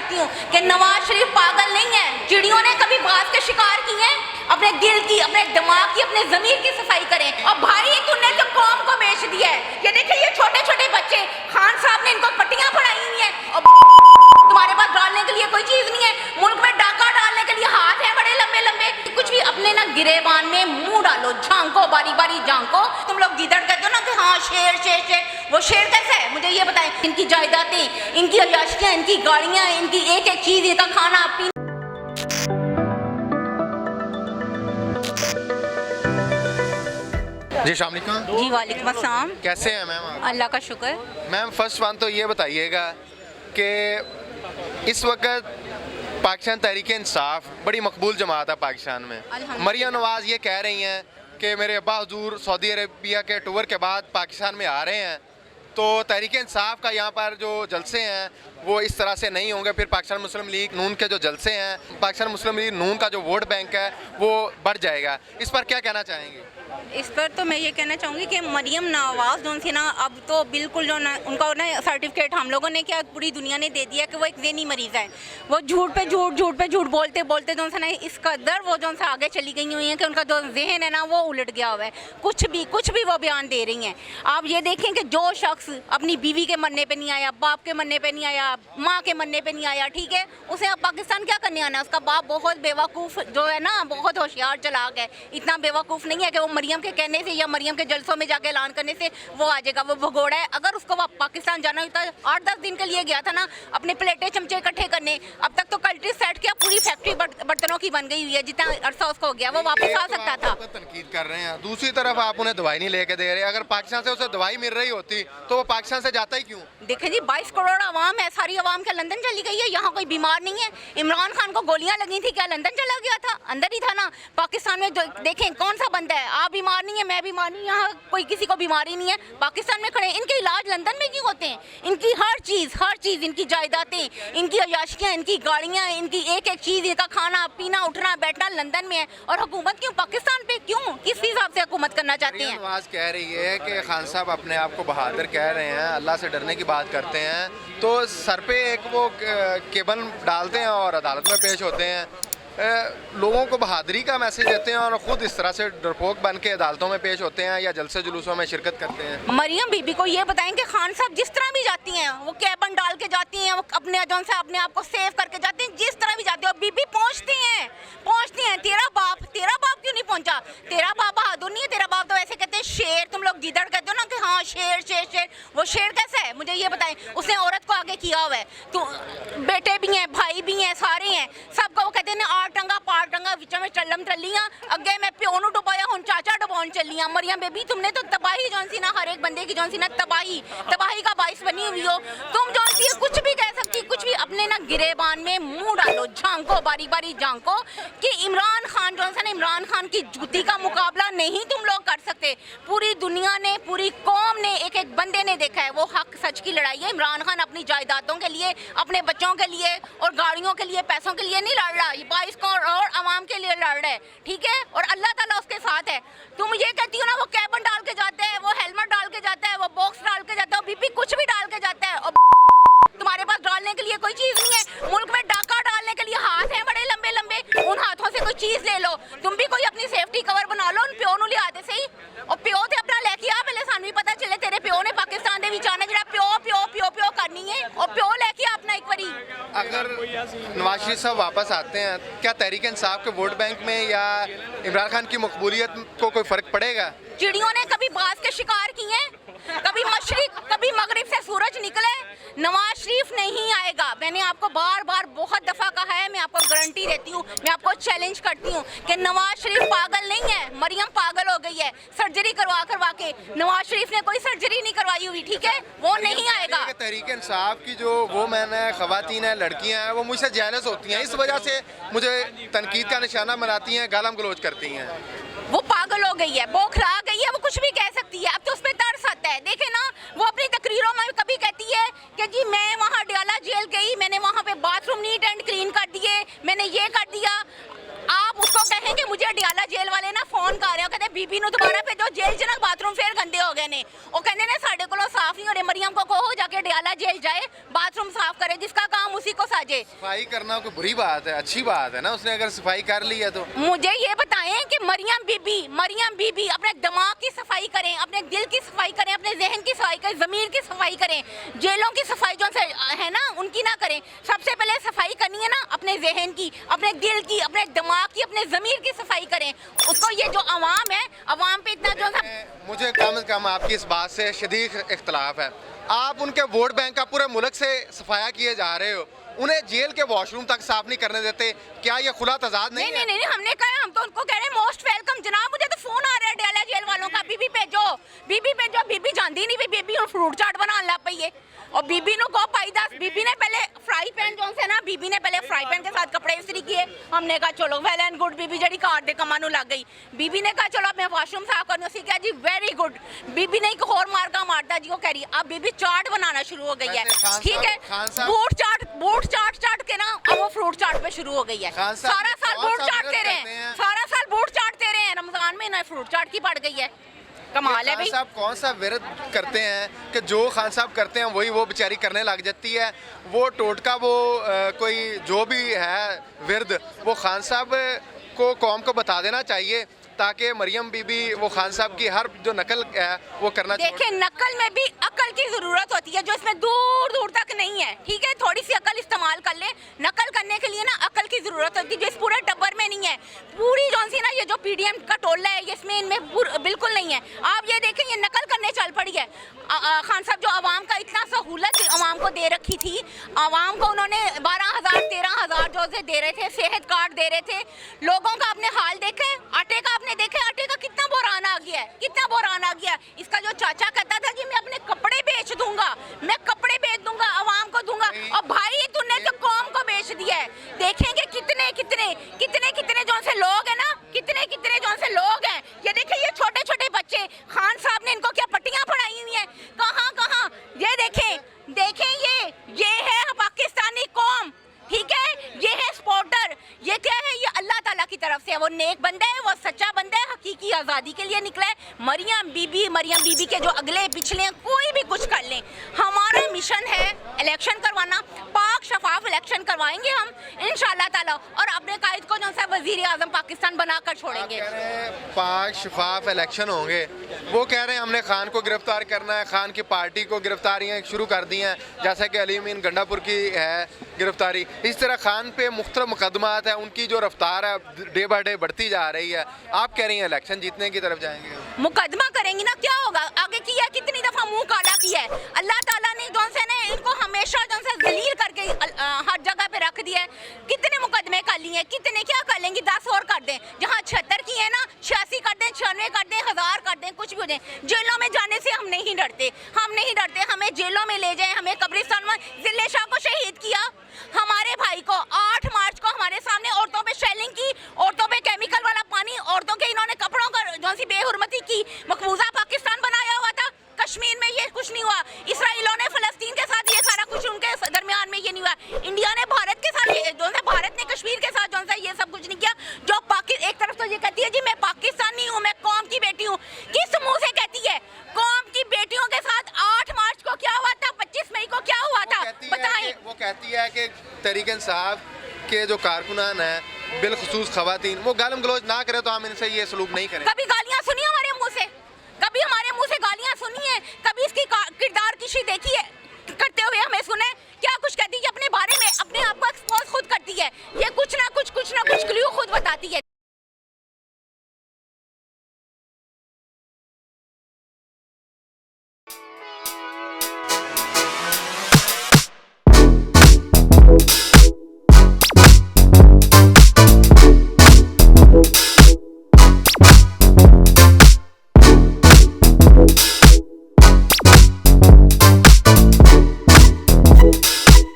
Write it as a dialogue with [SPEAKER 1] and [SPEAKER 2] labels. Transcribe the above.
[SPEAKER 1] करती हूँ कि नवाज शरीफ पागल नहीं है। चिड़ियों ने कभी बाज के शिकार किए हैं? अपने दिल की, अपने दिमाग की, अपने जमीर की सफाई करें। और भाई तूने तो कौम को बेच दिया है। ये देखिए ये छोटे छोटे बच्चे, खान साहब ने इनको पट्टियां पढ़ाई हुई हैं और तुम्हारे पास डालने के लिए कोई चीज नहीं है। मुल्क में डाका डालने के लिए हाथ है बड़े लंबे लंबे। कुछ भी अपने ना गिरेबान में मुंह डालो, झांको, बारी बारी झांको। तुम लोग गिदड़ कहते हो ना कि हाँ शेर शेर शेर, वो शेर कैसा है मुझे ये बताएं। इनकी जायदादें, इनकी अयाशियां, इनकी गाड़ियां, इनकी एक एक चीज, इनका खाना पीना।
[SPEAKER 2] जी शाम अलैकुम।
[SPEAKER 1] जी वालेकुम अस्सलाम।
[SPEAKER 2] कैसे हैं मैम आप?
[SPEAKER 1] अल्लाह का शुक्र।
[SPEAKER 2] मैम फर्स्ट वन तो ये बताइएगा कि इस वक्त पाकिस्तान तहरीक इंसाफ बड़ी मकबूल जमात है पाकिस्तान में। मरियम नवाज़ ये कह रही हैं कि मेरे अब्बा हुजूर सऊदी अरेबिया के टूर के बाद पाकिस्तान में आ रहे हैं, तो तहरीक इंसाफ का यहाँ पर जो जलसे हैं वो इस तरह से नहीं होंगे। फिर पाकिस्तान मुस्लिम लीग नून के जो जलसे हैं, पाकिस्तान मुस्लिम लीग नून का जो वोट बैंक है वो बढ़ जाएगा। इस पर क्या कहना चाहेंगे?
[SPEAKER 1] इस पर तो मैं ये कहना चाहूँगी कि मरियम नवाज़ जो थी ना, अब तो बिल्कुल जो ना उनका ना सर्टिफिकेट हम लोगों ने क्या पूरी दुनिया ने दे दिया कि वो एक ज़हनी मरीज़ है। वो झूठ पे झूठ बोलते बोलते जो सा ना इस कदर वो जो सा आगे चली गई हुई हैं कि उनका जो जहन है ना वो उलट गया हुआ है। कुछ भी वो बयान दे रही हैं। आप ये देखें कि जो शख्स अपनी बीवी के मरने पर नहीं आया, बाप के मरने पर नहीं आया, माँ के मरने पर नहीं आया, ठीक है, उसे अब पाकिस्तान क्या करने आना है? उसका बाप बहुत बेवकूफ़ जो है ना, बहुत होशियार चालाक है। इतना बेवकूफ़ नहीं है कि वो मरियम के कहने से या मरियम के जलसों में जाके ऐलान करने से वो आ जाएगा। वो भगोड़ा है। अगर उसको पाकिस्तान जाना होता 8-10 दिन के लिए गया था ना अपने प्लेटें चमचे इकट्ठे करने। अब तक तो कल्ट्री सेट किया, पूरी फैक्ट्री बर्तनों की बन गई हुई है। जितना अरसा उसको हो गया वो वापस आ सकता था।
[SPEAKER 2] तनकीद कर रहे हैं, दूसरी तरफ आप उन्हें दवाई नहीं लेके दे रहे। अगर पाकिस्तान से उसे दवाई मिल रही होती तो वो पाकिस्तान से जाता ही क्यों? देखें
[SPEAKER 1] जी 22 करोड़ आवाम है, सारी आवाम क्या लंदन चली गई है? यहाँ कोई बीमार नहीं है। इमरान खान को गोलियां लगी थी, क्या लंदन चला गया था? अंदर ही था ना। पाकिस्तान में देखें कौन सा बंदा है, आप बीमार नहीं है, मैं बीमार नहीं, यहाँ कोई किसी को बीमारी नहीं है, पाकिस्तान में खड़े। इनके इलाज लंदन में क्यों होते हैं? इनकी हर चीज़, इनकी जायदादें, इनकी अयाशियाँ, इनकी गाड़ियाँ, इनकी एक एक चीज़, इनका खाना पीना उठना बैठना लंदन में है। और हुकूमत क्यों पाकिस्तान पे? क्यों? किस हिसाब से हुकूमत करना चाहते हैं?
[SPEAKER 2] नवाज कह रही है कि खान साहब अपने आप को बहादुर कह रहे हैं, अल्लाह से डरने की बात करते हैं, तो सर पे एक वो केबल डालते हैं और अदालत में पेश होते हैं, लोगों को बहादुरी का मैसेज देते हैं और ख़ुद इस तरह से डरपोक बन के अदालतों में पेश होते हैं या जलसे जुलूसों में शिरकत करते हैं।
[SPEAKER 1] मरियम बीबी को ये बताएं कि खान साहब जिस तरह भी जाती हैं, वो कैबन डाल के जाती हैं, वो अपने जौन से अपने आप को सेव करके जाती हैं, जिस तरह भी जाती है बीबी पहुँचती हैं। तेरा बाप क्यों नहीं पहुँचा? तेरा बाप बहादुर नहीं है? तेरा बाप तो ऐसे कहते हैं शेर। तुम लोग गिदड़ कहते हो ना कि हाँ शेर शेर शेर, वो शेर कैसा है मुझे ये बताएं। उसने औरत को आगे किया हुआ है, तो बेटे भी हैं, भाई भी हैं, सारे हैं, सबको वो कहते हैं आर टंगा पार टंगा विच में चलम चलियां, अगे मैं प्यो नूं डुबाया हुण चाचा डुबाउण चलियां। मरियम बेबी तुमने तो तबाही जौन सी ना, हर एक बंदे की जौन सी ना तबाही का बाइस बनी हुई हो तुम। जौन सी कुछ भी कह सकती, कुछ भी अपने ना गिरेबान में मुंह डालो, झांको, बारी बारी झांको कि इमरान खान जौन सा ना, इमरान खान की जूती का मुकाबला नहीं तुम लोग कर सकते। पूरी दुनिया ने, पूरी कौम ने, एक एक बंदे ने देखा है वो हक सच की लड़ाई है। इमरान खान अपनी जायदादों के लिए, अपने बच्चों के लिए और गाड़ियों के लिए, पैसों के लिए नहीं लड़ रहा, ये 22 और आवाम के लिए लड़ रहा है, ठीक है, और अल्लाह ताला उसके साथ है। तुम ये कहती हो ना वो कैबन डाल के जाता है, वो हेलमेट डाल के जाता है, वो बॉक्स डाल के जाता है, बीबी कुछ भी डाल के जाता है, और तुम्हारे पास डालने के लिए कोई चीज नहीं है। मुल्क में डाका डालने के लिए हाथ हैं बड़े लंबे लंबे, उन हाथों से कोई चीज ले लो। तुम भी कोई अपनी सेफ्टी कवर बना लो, उन प्यो नूं लिया दे सही, और प्यो ते अपना लेके आ, पहले सानू भी पता चले तेरे प्यो ने पाकिस्तान दे विच आना, जेड़ा प्यो प्यो प्यो प्यो करनी है, और प्यो लेके आ अपना एक बारी।
[SPEAKER 2] अगर नवाज शरीफ साहब वापस आते हैं, क्या तहरीक इंसाफ के वोट बैंक में या इमरान खान की मकबूलियत को कोई फ़र्क पड़ेगा?
[SPEAKER 1] चिड़ियों ने कभी बाज के शिकार किए? कभी मशरिक कभी मगरिब से सूरज निकले? नवाज शरीफ नहीं आएगा। मैंने आपको बार बार बहुत दफ़ा कहा है, मैं आपको गारंटी देती हूँ, मैं आपको चैलेंज करती हूँ कि नवाज शरीफ पागल नहीं है। मरियम पागल हो गई है सर्जरी करवा के। नवाज शरीफ ने कोई सर्जरी नहीं करवाई हुई, ठीक है, वो नहीं आएगा।
[SPEAKER 2] तहरीक इंसाफ की जो वो मैंने खवातीन है, लड़कियां हैं, वो मुझसे जेलस होती हैं, इस वजह से मुझे तनकीद का निशाना बनाती हैं, गालम गलोच करती हैं।
[SPEAKER 1] वो पागल हो गई है, बौखला गई है, वो कुछ भी कह सकती है। अब तो उस पर तरस आता है। देखे ना, वो अपनी तकरीरों में कभी कहती है कि जी मैं वहाँ डयाला जेल गई, मैंने वहाँ पे बाथरूम नीट एंड क्लीन कर दिए, मैंने ये कर दिया। आप उसको कहें कि मुझे डयाला जेल वाले ना फोन कर रहे हो, कहते बीबी नूं दोबारा भेजो जेल च ना, बाथरूम फिर गंदे हो गए ने, वो कहते ने साडे कोलों साफ नहीं हो रहे। मरियम को कहो जाके के डयाला जेल जाए, बाथरूम साफ करे, जिसका काम उसी को साजे।
[SPEAKER 2] सफाई करना कोई बुरी बात है, अच्छी बात है ना, उसने अगर सफाई कर ली है तो।
[SPEAKER 1] मुझे ये बताएं कि मरियम बीबी अपने दिमाग की सफाई करें, अपने दिल की सफाई करें, अपने जहन की सफाई करें, ज़मीर की सफाई करें, जेलों की सफाई जो है ना उनकी ना करें। सबसे पहले सफाई करनी है ना अपने जहन की, अपने दिल की, अपने दिमाग की, अपने ज़मीर की सफाई करें। उसको ये जो अवाम है, अवाम पे इतना जो
[SPEAKER 2] मुझे कम से कम आपकी इस बात से शदीद इख्तलाफ है। आप उनके वोट बैंक का पूरे मुल्क से सफाया किए जा रहे हो, उन्हें जेल के वॉशरूम तक साफ नहीं करने देते, क्या ये खुला तजाद नहीं है?
[SPEAKER 1] नहीं, हमने कहा, हम तो उनको कह रहे हैं मोस्ट वेलकम जनाब। मुझे तो फोन आ रहा है डयाला जेल वालों का, बीबी भेजो, बीबी जानती नहीं, बीबी और फ्रूट चाट बनाने लग पई है। और बीबी नु को पाई दस, बीबी ने पहले फ्राई पैन जो है ना, बीबी ने पहले फ्राई पैन के साथ कपड़े इस्त्री किए। हमने कहा चलो वेल एंड गुड, बीबी जड़ी कार दे कमानू लग गई। बीबी ने कहा चलो मैं वॉशरूम साफ करनी, उसी कहा जी वेरी गुड। बीबी ने एक और मारका मारता जी, वो कह रही अब बीबी चाट बनाना शुरू हो गई है, ठीक है, बूट चाट के ना अब वो फ्रूट चाट पे शुरू हो गई है। सारा साल बूट चाटते रहे, सारा साल बूट चाटते रहे, रमजान में ना फ्रूट चाट की पड़ गई है। कमाल है भाई।
[SPEAKER 2] साहब कौन सा विरद करते हैं कि जो खान साहब करते हैं वही वो बेचारी करने लग जाती है। वो टोटका वो कोई जो भी है विरद, वो खान साहब को कौम को बता देना चाहिए ताकि मरियम बीबी वो खान साहब की हर जो नकल है वो करना।
[SPEAKER 1] देखिए नकल में भी अकल की जरूरत होती है, जो इसमें दूर दूर तक नहीं है, ठीक है, थोड़ी सी अकल इस्तेमाल कर ले। नकल करने के लिए ना अकल की जरूरत होती है, जो इस पूरे टब्बर में नहीं है। पूरी जौन सी ना ये जो पीडीएम का टोला है, इसमें इनमें बिल्कुल नहीं है। आप ये देखें, ये नकल करने चल पड़ी है। खान साहब जो आवाम का इतना सहूलत आवाम को दे रखी थी, आवाम को उन्होंने 12,000 13,000 जो से दे रहे थे, सेहत कार्ड दे रहे थे। लोगों का अपने हाल देखे, आटे का आपने देखे, आटे का कितना बोरान आ गया है, कितना बोरान आ गया। इसका जो चाचा कहता था कि मैं अपने कपड़े बेच दूंगा, मैं कपड़े बेच दूंगा, आवाम को दूंगा, और भाई तूने तो कौम को बेच दिया है। देखेंगे कितने कितने कितने कितने जो से लोग हैं ना, कितने कितने जो से लोग हैं। ये देखिए ये छोटे छोटे बच्चे, खान साहब ने इनको क्या पट्टियां पढ़ाई हुई हैं, कहाँ कहाँ, ये देखें ये है पाकिस्तानी कौम, ठीक है, ये है स्पोर्टर। ये क्या है, ये अल्लाह ताला की तरफ से है। वो नेक बंदा है, वो सच्चा बंदा है, हकीकी आज़ादी के लिए निकला है। मरियम बीबी के जो अगले पिछले कोई भी कुछ कर लें, हमारा मिशन है इलेक्शन करवाना, पाक शफाफ इलेक्शन करवाएंगे हम इंशाअल्लाह ताला, और अपने कायद को जो है वजीर आज़म पाकिस्तान बनाकर छोड़ेंगे।
[SPEAKER 2] पाक शफाफ इलेक्शन होंगे, वो कह रहे हैं हमने खान को गिरफ्तार करना है, खान की पार्टी को गिरफ्तारियाँ शुरू कर दी हैं, जैसा कि अली अमीन गंडापुर की है गिरफ्तारी। इस तरह खान पे मुख्तलिफ मुकदमात है, उनकी जो रफ्तार है डे बाय डे बढ़ती जा रही है। आप कह रही हैं इलेक्शन जीतने की तरफ जाएंगे,
[SPEAKER 1] मुकदमा करेंगी ना, क्या होगा? आगे किया, कितनी दफा मुंह काला किया है। अल्लाह ताला ने जो से ने इनको हमेशा जो से जलील करके हर जगह पे रख दिया है। कितने मुकदमे कर लिए, कितने क्या कर लेंगी, 10 और कर दें। जहाँ 76 की है ना, 86 कर दें, 96 कर दें, 1000 कर दें, कुछ भी हो जाए। जेलों में जाने से हम नहीं डरते, हमें जेलों में ले जाए। हमें कब्रिस्तान में जिले शाह को शहीद किया, हमारे भाई को 8 मार्च को हमारे सामने औरतों पे शेलिंग की, औरतों पे केमिकल वाला पानी, औरतों के इन्होंने कपड़ों का जो सी बेहुरमती की, मकबूजा पाकिस्तान बनाया हुआ था। कश्मीर में ये कुछ नहीं हुआ, इसराइलों ने फलस्तीन के साथ ये सारा कुछ, उनके दरमियान में ये नहीं हुआ। इंडिया ने भारत के साथ जो है, भारत ने कश्मीर के साथ जो है ये सब कुछ नहीं किया। जो एक तरफ तो ये कहती है जी मैं पाकिस्तानी हूँ, मैं कौम की बेटी हूँ, किस मुँह से कहती है? कौम की बेटियों के साथ 8 मार्च को क्या हुआ था, 25 मई को क्या हुआ था, बताएं।
[SPEAKER 2] वो कहती है कि तहरीक इंसाफ के जो कारकुनान हैं, बिलखुसूस खवातीन, वो गालम गलोच ना करे तो हम इनसे ये सलूक नहीं करें।
[SPEAKER 1] कभी गालियाँ सुनी हमारे मुँह से, कभी हमारे मुँह से गालियाँ सुनी है, कभी इसकी किरदार किशी देखी है करते हुए हमें सुने?